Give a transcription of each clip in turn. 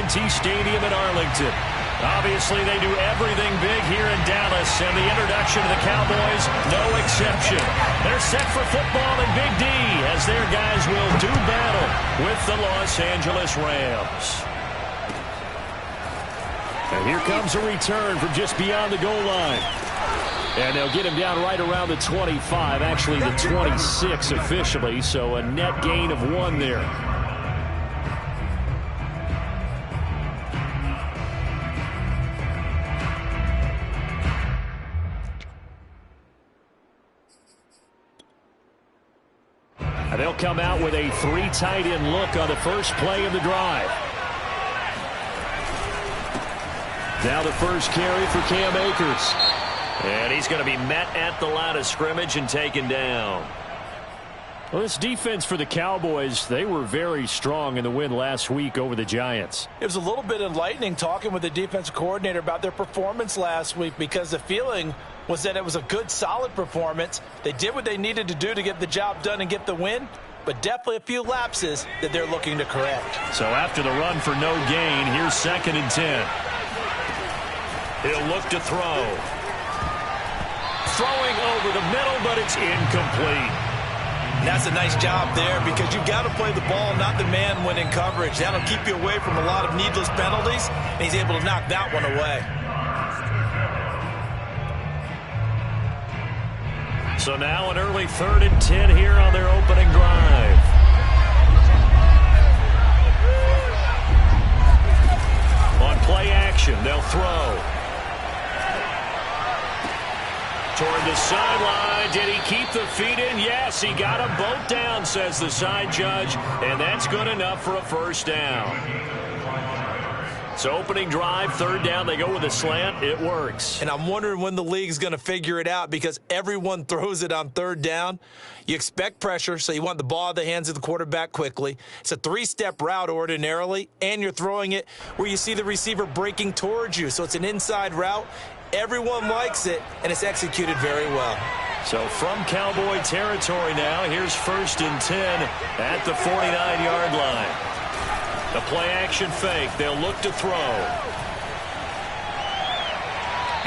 AT&T Stadium in Arlington. Obviously, they do everything big here in Dallas, and the introduction of the Cowboys, no exception. They're set for football in Big D as their guys will do battle with the Los Angeles Rams. And here comes a return from just beyond the goal line. And they'll get him down right around the 25, actually the 26 officially, so a net gain of 1 there. And they'll come out with a 3 tight end look on the first play of the drive. Now the first carry for Cam Akers. And he's going to be met at the line of scrimmage and taken down. Well, this defense for the Cowboys, they were very strong in the win last week over the Giants. It was a little bit enlightening talking with the defensive coordinator about their performance last week, because the feeling was that it was a good, solid performance. They did what they needed to do to get the job done and get the win, but definitely a few lapses that they're looking to correct. So after the run for no gain, here's 2nd and 10. He'll look to throw. Throwing over the middle, but it's incomplete. That's a nice job there, because you've got to play the ball, not the man when in coverage. That'll keep you away from a lot of needless penalties, and he's able to knock that one away. So now an early 3rd and 10 here on their opening drive. On play action, they'll throw. Toward the sideline. Did he keep the feet in? Yes, he got them both down, says the side judge, and that's good enough for a first down. So opening drive, 3rd down, they go with a slant. It works. And I'm wondering when the league's going to figure it out, because everyone throws it on 3rd down. You expect pressure, so you want the ball in the hands of the quarterback quickly. It's a 3-step route ordinarily, and you're throwing it where you see the receiver breaking towards you. So it's an inside route. Everyone likes it, and it's executed very well. So from Cowboy territory now, here's 1st and 10 at the 49-yard line. The play-action fake. They'll look to throw.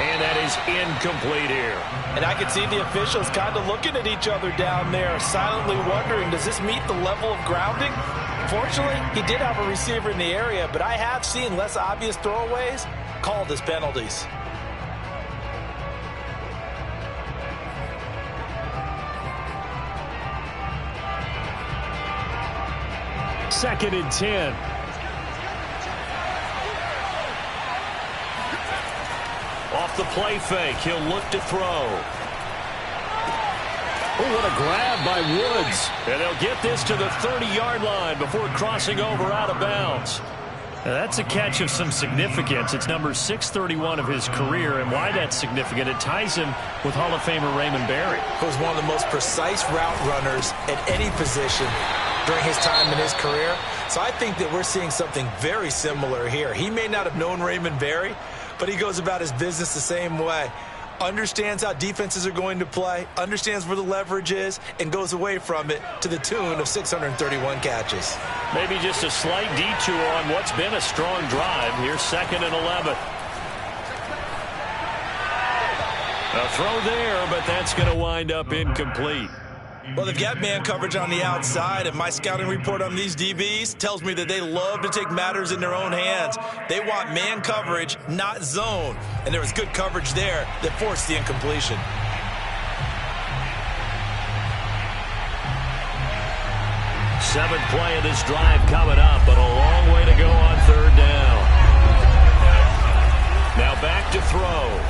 And that is incomplete here. And I can see the officials kind of looking at each other down there, silently wondering, does this meet the level of grounding? Fortunately, he did have a receiver in the area, but I have seen less obvious throwaways called as penalties. Second and 10. Off the play fake, he'll look to throw. Oh, what a grab by Woods. And they'll get this to the 30-yard line before crossing over out of bounds. Now, that's a catch of some significance. It's number 631 of his career, and why that's significant, it ties him with Hall of Famer Raymond Berry, who's one of the most precise route runners at any position during his time in his career. So I think that we're seeing something very similar here. He may not have known Raymond Berry, but he goes about his business the same way. Understands how defenses are going to play, understands where the leverage is, and goes away from it to the tune of 631 catches. Maybe just a slight detour on what's been a strong drive. Here's 2nd and 11. A throw there, but that's going to wind up incomplete. Well, they've got man coverage on the outside, and my scouting report on these DBs tells me that they love to take matters in their own hands. They want man coverage, not zone. And there was good coverage there that forced the incompletion. Seventh play of this drive coming up, but a long way to go on 3rd down. Now back to throw.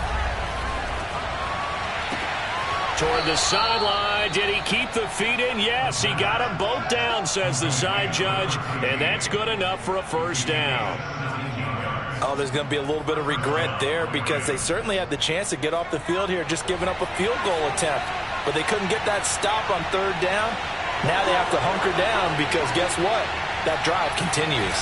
Toward the sideline. Did he keep the feet in? Yes, he got them both down, says the side judge, and that's good enough for a first down. Oh, there's going to be a little bit of regret there, because they certainly had the chance to get off the field here, just giving up a field goal attempt. But they couldn't get that stop on 3rd down. Now they have to hunker down, because guess what? That drive continues.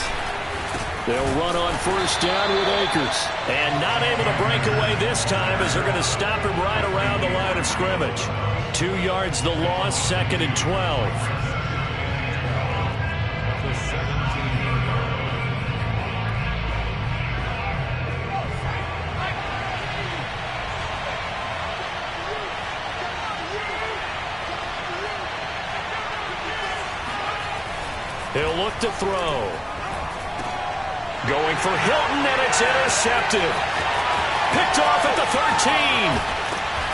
They'll run on 1st down with Akers. And not able to break away this time, as they're going to stop him right around the line of scrimmage. 2 yards the loss, 2nd and 12. look to throw. Going for Hilton, and it's intercepted. Picked off at the 13.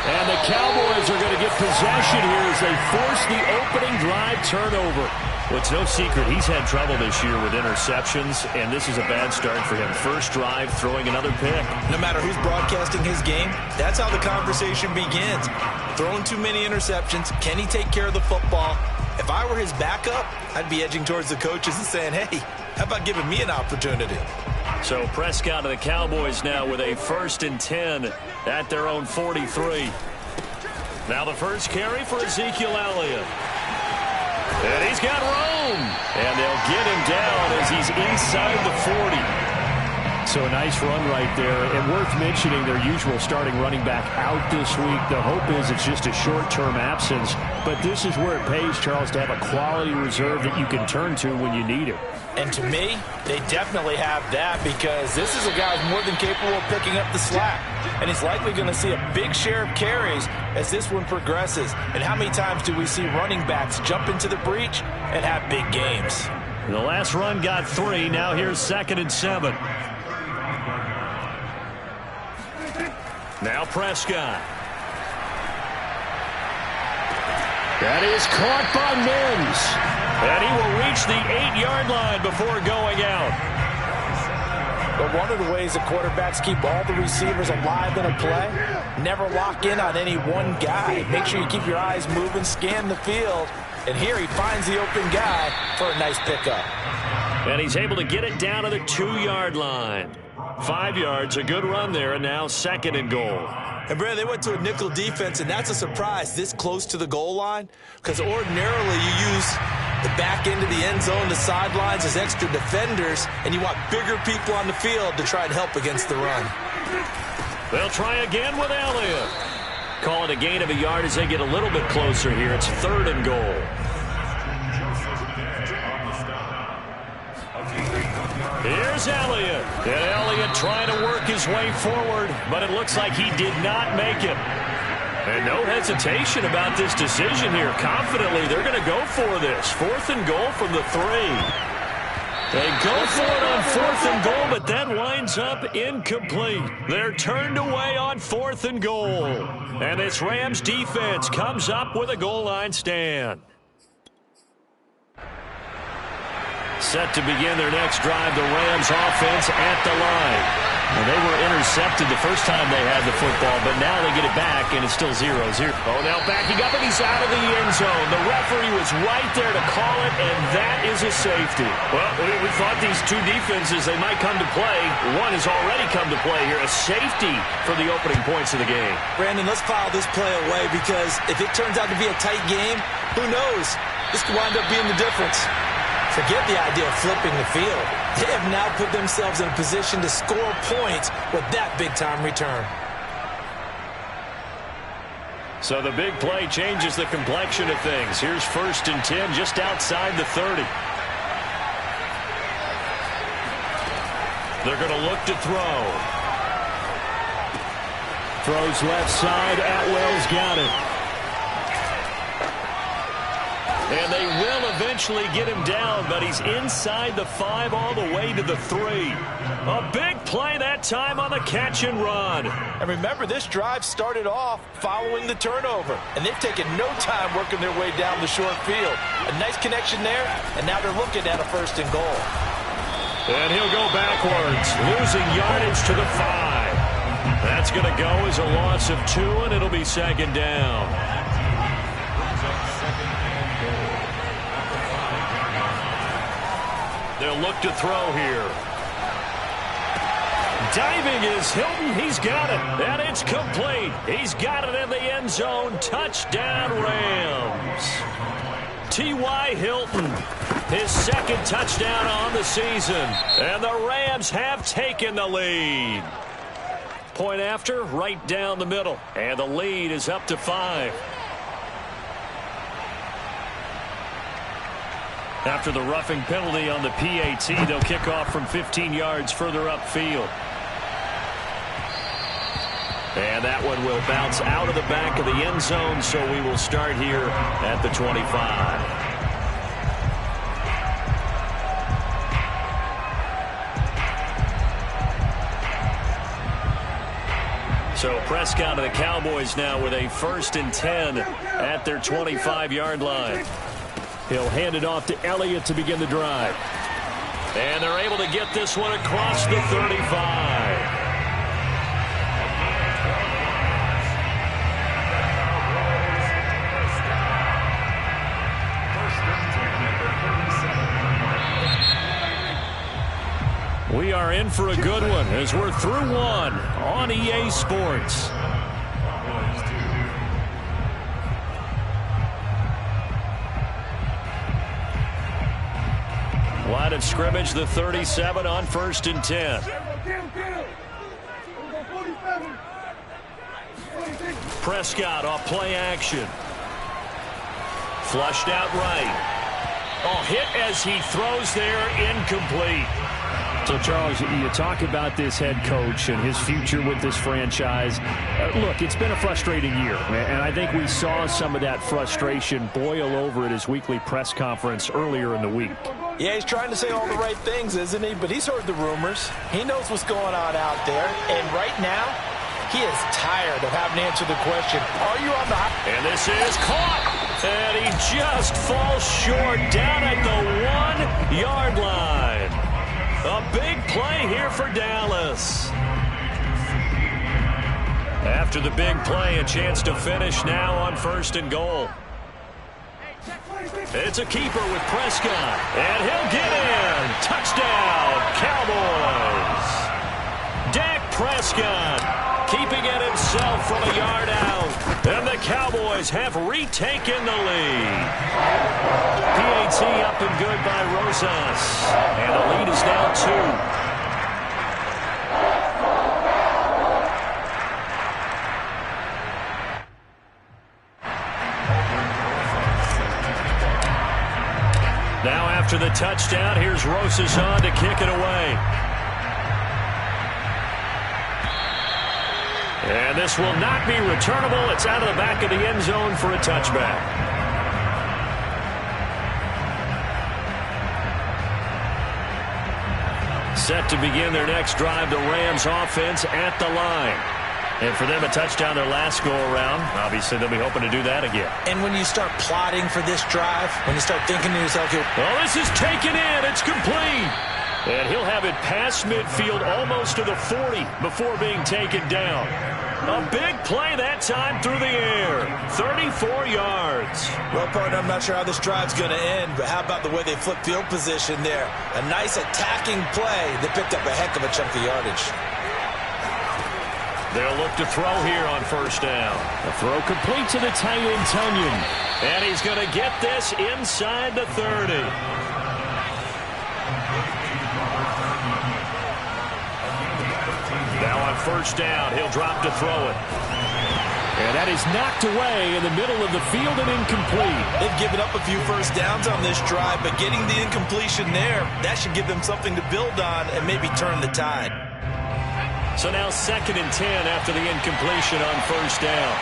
And the Cowboys are going to get possession here as they force the opening drive turnover. Well, it's no secret he's had trouble this year with interceptions, and this is a bad start for him. First drive, throwing another pick. No matter who's broadcasting his game, that's how the conversation begins. Throwing too many interceptions, can he take care of the football? If I were his backup, I'd be edging towards the coaches and saying, hey, how about giving me an opportunity? So Prescott of the Cowboys now with a 1st and 10 at their own 43. Now the first carry for Ezekiel Elliott. And he's got room. And they'll get him down as he's inside the 40. So a nice run right there. And worth mentioning their usual starting running back out this week. The hope is it's just a short-term absence. But this is where it pays, Charles, to have a quality reserve that you can turn to when you need it. And to me, they definitely have that because this is a guy who's more than capable of picking up the slack. And he's likely going to see a big share of carries as this one progresses. And how many times do we see running backs jump into the breach and have big games? The last run got 3. Now here's 2nd and 7. Now Prescott. That is caught by Mims. And he will reach the 8-yard line before going out. But one of the ways that quarterbacks keep all the receivers alive in a play, never lock in on any one guy. Make sure you keep your eyes moving, scan the field. And here he finds the open guy for a nice pickup. And he's able to get it down to the 2-yard line. 5 yards, a good run there, and now 2nd and goal. And, Brad, they went to a nickel defense, and that's a surprise this close to the goal line because ordinarily you use the back end of the end zone, the sidelines as extra defenders, and you want bigger people on the field to try and help against the run. They'll try again with Elliott. Call it a gain of a yard as they get a little bit closer here. It's 3rd and goal. Here's Elliott. And Elliott trying to work his way forward, but it looks like he did not make it. And no hesitation about this decision here. Confidently, they're going to go for this. 4th and goal from the 3. They go for it on 4th and goal, but that winds up incomplete. They're turned away on 4th and goal. And this Rams defense comes up with a goal line stand. Set to begin their next drive, the Rams offense at the line. And they were intercepted the first time they had the football, but now they get it back, and it's still 0-0. Oh, now backing up, and he's out of the end zone. The referee was right there to call it, and that is a safety. Well, we thought these two defenses, they might come to play. One has already come to play here, a safety for the opening points of the game. Brandon, let's file this play away because if it turns out to be a tight game, who knows? This could wind up being the difference. Forget the idea of flipping the field. They have now put themselves in a position to score points with that big-time return. So the big play changes the complexion of things. Here's 1st and 10 just outside the 30. They're going to look to throw. Throws left side. Atwell's got it. And they will eventually get him down, but he's inside the 5 all the way to the 3. A big play that time on the catch and run. And remember, this drive started off following the turnover, and they've taken no time working their way down the short field. A nice connection there, and now they're looking at a 1st and goal. And he'll go backwards, losing yardage to the 5. That's going to go as a loss of 2, and it'll be 2nd down. They'll look to throw here. Diving is Hilton. He's got it. And it's complete. He's got it in the end zone. Touchdown, Rams. T.Y. Hilton, his 2nd touchdown on the season. And the Rams have taken the lead. Point after, right down the middle. And the lead is up to 5. After the roughing penalty on the PAT, they'll kick off from 15 yards further upfield. And that one will bounce out of the back of the end zone, so we will start here at the 25. So Prescott of the Cowboys now with a 1st and 10 at their 25-yard line. He'll hand it off to Elliott to begin the drive. And they're able to get this one across the 35. We are in for a good one as we're through one on EA Sports. Line of scrimmage, the 37 on 1st and 10. Prescott off play action. Flushed out right. Oh, hit as he throws there, incomplete. So, Charles, you talk about this head coach and his future with this franchise. Look, it's been a frustrating year, and I think we saw some of that frustration boil over at his weekly press conference earlier in the week. Yeah, he's trying to say all the right things, isn't he? But he's heard the rumors. He knows what's going on out there. And right now, he is tired of having to answer the question, are you on the high? And this is caught. And he just falls short down at the 1-yard line. A big play here for Dallas. After the big play, a chance to finish now on 1st and goal. It's a keeper with Prescott, and he'll get in. Touchdown, Cowboys. Dak Prescott keeping it himself from a yard out. And the Cowboys have retaken the lead. PAT up and good by Rosas. And the lead is now 2. Now after the touchdown, here's Rosas on to kick it away. And this will not be returnable. It's out of the back of the end zone for a touchback. Set to begin their next drive, the Rams offense at the line. And for them, a touchdown their last go-around. Obviously, they'll be hoping to do that again. And when you start plotting for this drive, when you start thinking to yourself, oh, this is taken in. It's complete. And he'll have it past midfield almost to the 40 before being taken down. A big play that time through the air. 34 yards. Well, partner, I'm not sure how this drive's going to end, but how about the way they flipped field position there? A nice attacking play that picked up a heck of a chunk of yardage. They'll look to throw here on 1st down. The throw complete to the tight end, Tunyon. And he's going to get this inside the 30. Now on 1st down, he'll drop to throw it. And that is knocked away in the middle of the field and incomplete. They've given up a few 1st downs on this drive, but getting the incompletion there, that should give them something to build on and maybe turn the tide. So now 2nd and 10 after the incompletion on 1st down.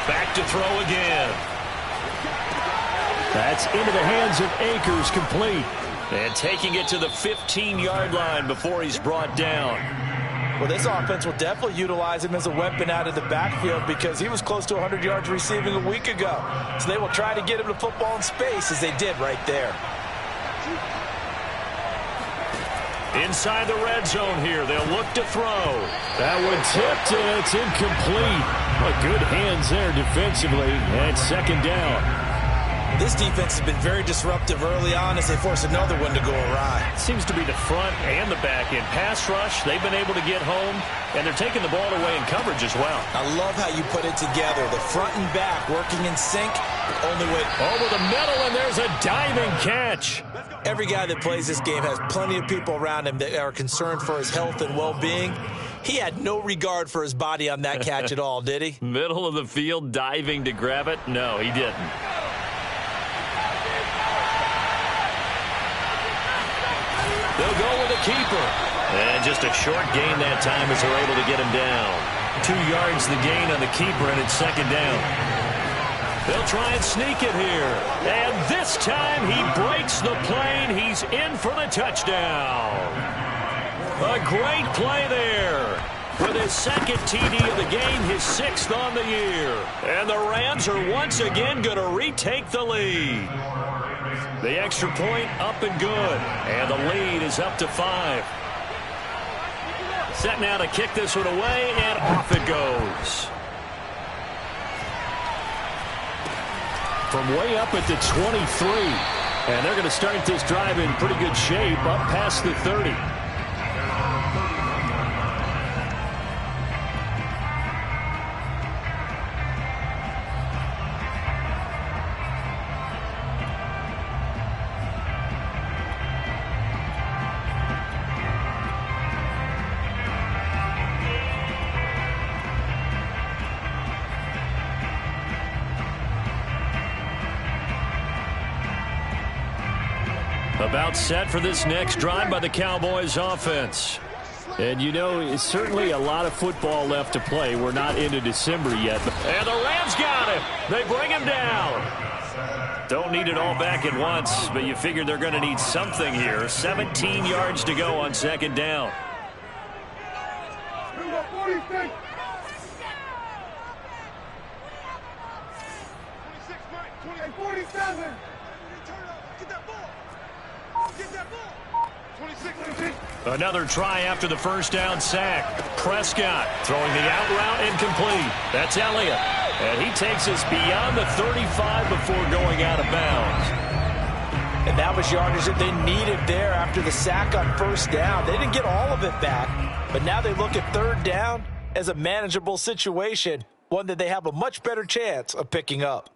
Back to throw again. That's into the hands of Akers, complete. And taking it to the 15-yard line before he's brought down. Well, this offense will definitely utilize him as a weapon out of the backfield because he was close to 100 yards receiving a week ago. So they will try to get him the football in space as they did right there. Inside the red zone here, they'll look to throw. That one tipped, and it's incomplete. Well, good hands there defensively, and 2nd down. This defense has been very disruptive early on as they force another one to go awry. Seems to be the front and the back end. Pass rush, they've been able to get home, and they're taking the ball away in coverage as well. I love how you put it together. The front and back working in sync. Only way over the middle, and there's a diving catch. Every guy that plays this game has plenty of people around him that are concerned for his health and well-being. He had no regard for his body on that catch at all, did he? Middle of the field, diving to grab it? No, he didn't. They'll go with a keeper. And just a short gain that time as they're able to get him down. 2 yards the gain on the keeper, and it's 2nd down. They'll try and sneak it here. And this time he breaks the plane. He's in for the touchdown. A great play there. with his second TD of the game, his 6th on the year. And the Rams are once again going to retake the lead. The extra point up and good. And the lead is up to 5. Set now to kick this one away, and off it goes. From way up at the 23. And they're going to start this drive in pretty good shape, up past the 30. About set for this next drive by the Cowboys offense. And you know, it's certainly a lot of football left to play. We're not into December yet. And the Rams got him. They bring him down. Don't need it all back at once, but you figure they're going to need something here. 17 yards to go on 2nd down. Another try after the first down sack. Prescott throwing the out route incomplete. That's Elliott. And he takes us beyond the 35 before going out of bounds. And that was yardage that they needed there after the sack on 1st down. They didn't get all of it back, but now they look at 3rd down as a manageable situation, one that they have a much better chance of picking up.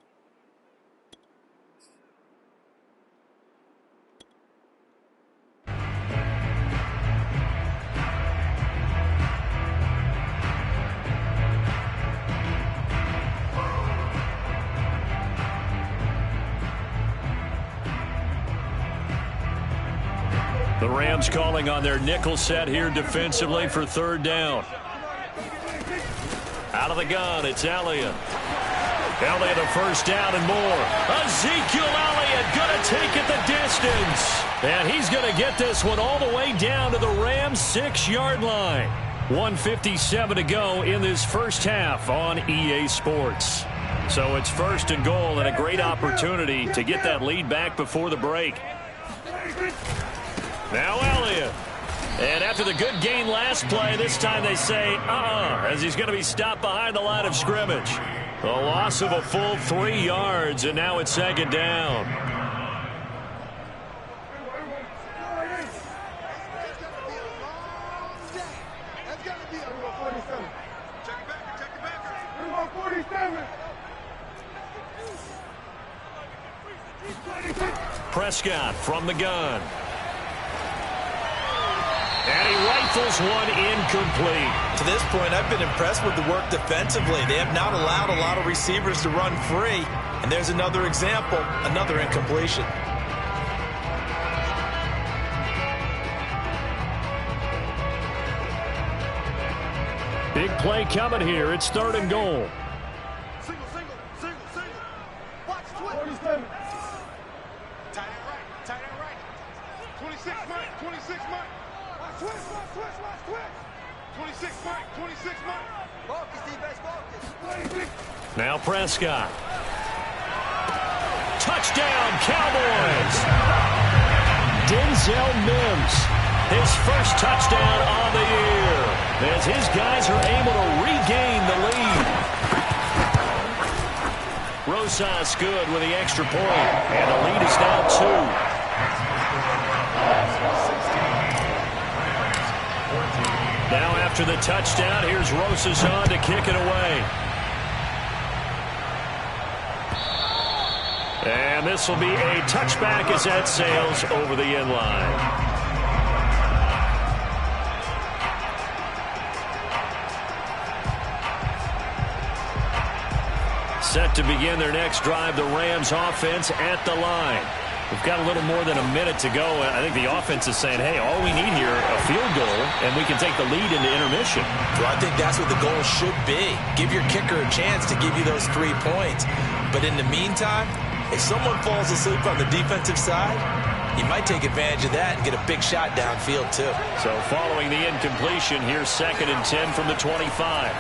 The Rams calling on their nickel set here defensively for 3rd down. Out of the gun, it's Elliott. Elliott a 1st down and more. Ezekiel Elliott going to take it the distance. And he's going to get this one all the way down to the Rams' 6-yard line. 1:57 to go in this first half on EA Sports. So it's 1st and goal and a great opportunity to get that lead back before the break. Now Elliott. And after the good gain last play, this time they say, as he's going to be stopped behind the line of scrimmage. A loss of a full 3 yards, and now it's 2nd down. Prescott from the gun. And he rifles one incomplete. To this point, I've been impressed with the work defensively. They have not allowed a lot of receivers to run free. And there's another example, another incompletion. Big play coming here. It's 3rd and goal. Single. Watch 27. Tight end right. 26 Mike. 26 Mike. Focus, defense, focus. Now Prescott. Touchdown, Cowboys. Denzel Mims, his first touchdown on the year, as his guys are able to regain the lead. Rosas good with the extra point, and the lead is now 2. Now after the touchdown, here's Rosas on to kick it away. And this will be a touchback as that sails over the end line. Set to begin their next drive, the Rams offense at the line. We've got a little more than a minute to go. I think the offense is saying, hey, all we need here, a field goal, and we can take the lead into intermission. Well, I think that's what the goal should be. Give your kicker a chance to give you those 3 points. But in the meantime, if someone falls asleep on the defensive side, he might take advantage of that and get a big shot downfield, too. So following the incompletion, here's 2nd and 10 from the 25.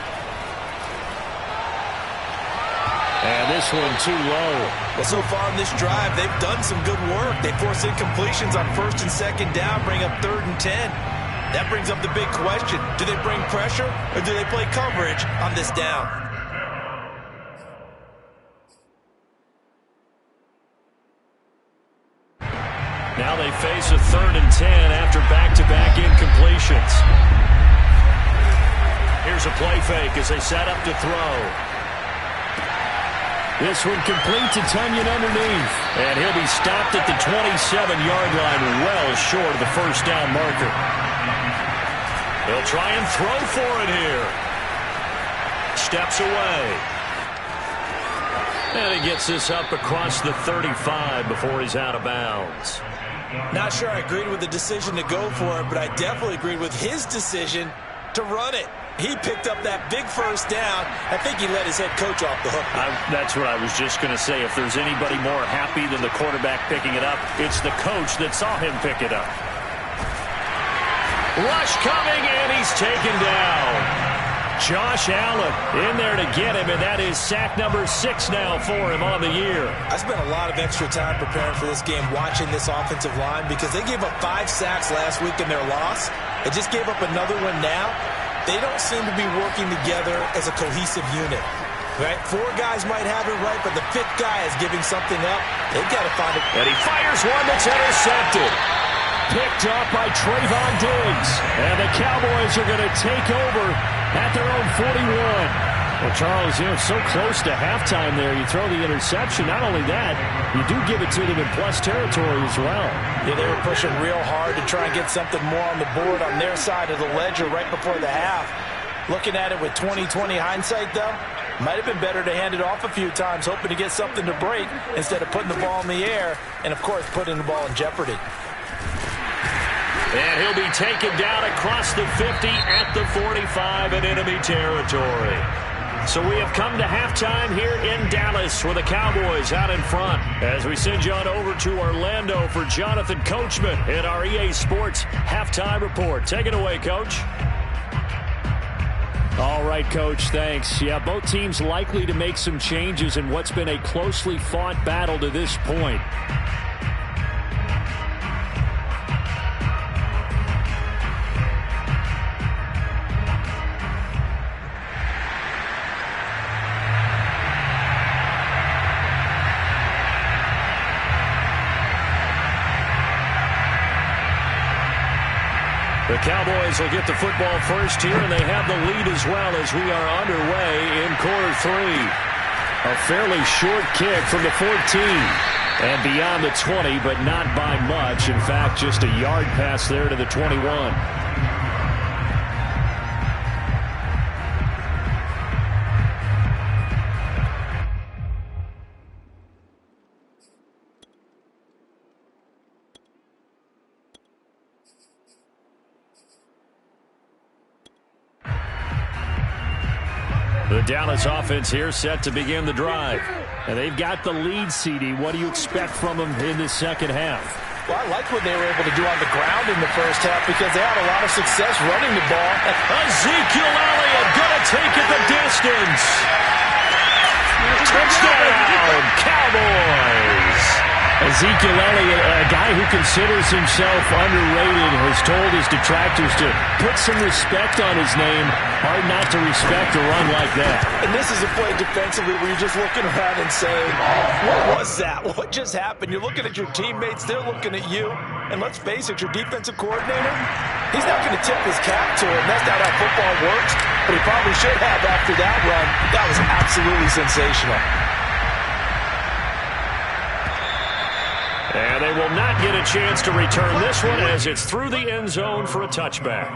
And this one too low. Well, so far in this drive, they've done some good work. They force incompletions on 1st and 2nd down, bring up 3rd and 10. That brings up the big question. Do they bring pressure or do they play coverage on this down? Now they face a 3rd and 10 after back-to-back incompletions. Here's a play fake as they set up to throw. This one complete to Tunyon underneath. And he'll be stopped at the 27-yard line, well short of the first down marker. They'll try and throw for it here. Steps away. And he gets this up across the 35 before he's out of bounds. Not sure I agreed with the decision to go for it, but I definitely agreed with his decision to run it. He picked up that big first down. I think he let his head coach off the hook. That's what I was just going to say. If there's anybody more happy than the quarterback picking it up, it's the coach that saw him pick it up. Rush coming, and he's taken down. Josh Allen in there to get him, and that is sack number 6 now for him on the year. I spent a lot of extra time preparing for this game watching this offensive line because they gave up 5 sacks last week in their loss. They just gave up another one now. They don't seem to be working together as a cohesive unit. Right? 4 guys might have it right, but the 5th guy is giving something up. They've got to find it. And he fires one that's intercepted. Picked up by Trayvon Diggs. And the Cowboys are going to take over at their own 41. Well, Charles, so close to halftime there. You throw the interception. Not only that, you do give it to them in plus territory as well. Yeah, they were pushing real hard to try and get something more on the board on their side of the ledger right before the half. Looking at it with 20/20 hindsight, though, might have been better to hand it off a few times, hoping to get something to break instead of putting the ball in the air and, of course, putting the ball in jeopardy. And he'll be taken down across the 50 at the 45 in enemy territory. So we have come to halftime here in Dallas with the Cowboys out in front. As we send you on over to Orlando for Jonathan Coachman in our EA Sports Halftime Report. Take it away, Coach. All right, Coach, thanks. Yeah, both teams likely to make some changes in what's been a closely fought battle to this point. The Cowboys will get the football first here, and they have the lead as well as we are underway in quarter 3. A fairly short kick from the 14 and beyond the 20, but not by much. In fact, just a yard pass there to the 21. The Dallas offense here set to begin the drive. And they've got the lead, CD. What do you expect from them in the second half? Well, I like what they were able to do on the ground in the first half because they had a lot of success running the ball. Ezekiel Elliott going to take it the distance. Touchdown, Cowboys. Ezekiel Elliott, a guy who considers himself underrated, has told his detractors to put some respect on his name. Hard not to respect a run like that. And this is a play defensively where you're just looking around and saying, what was that? What just happened? You're looking at your teammates. They're looking at you. And let's face it, your defensive coordinator, he's not going to tip his cap to him. That's not how football works. But he probably should have after that run. That was absolutely sensational. And they will not get a chance to return this one as it's through the end zone for a touchback.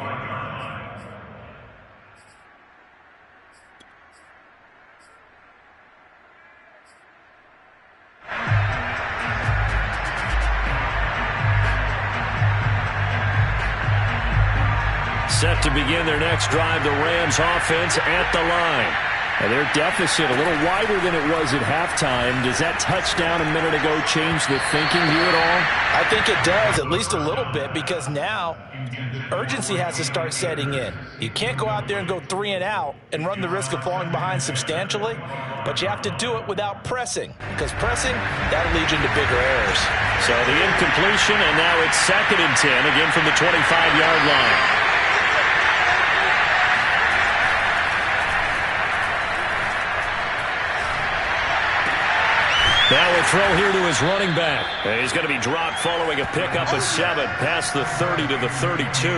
Set to begin their next drive, the Rams offense at the line. And their deficit a little wider than it was at halftime. Does that touchdown a minute ago change the thinking here at all? I think it does, at least a little bit, because now urgency has to start setting in. You can't go out there and go 3 and out and run the risk of falling behind substantially, but you have to do it without pressing, because pressing, that'll lead you into bigger errors. So the incompletion, and now it's 2nd and 10, again from the 25-yard line. Now a throw here to his running back. He's going to be dropped following a pickup of 7 past the 30 to the 32.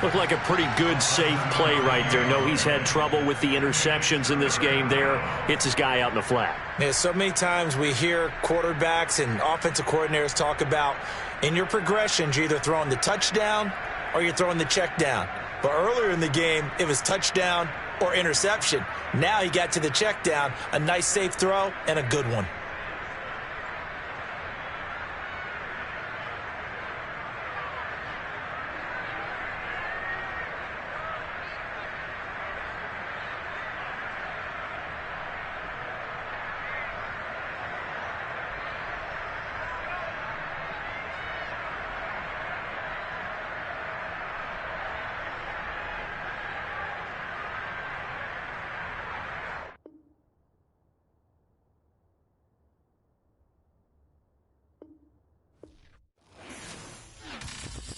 Looked like a pretty good, safe play right there. No, he's had trouble with the interceptions in this game there. Hits his guy out in the flat. Yeah, so many times we hear quarterbacks and offensive coordinators talk about in your progressions, you're either throwing the touchdown or you're throwing the check down. But earlier in the game, it was touchdown or interception. Now he got to the check down, a nice safe throw, and a good one.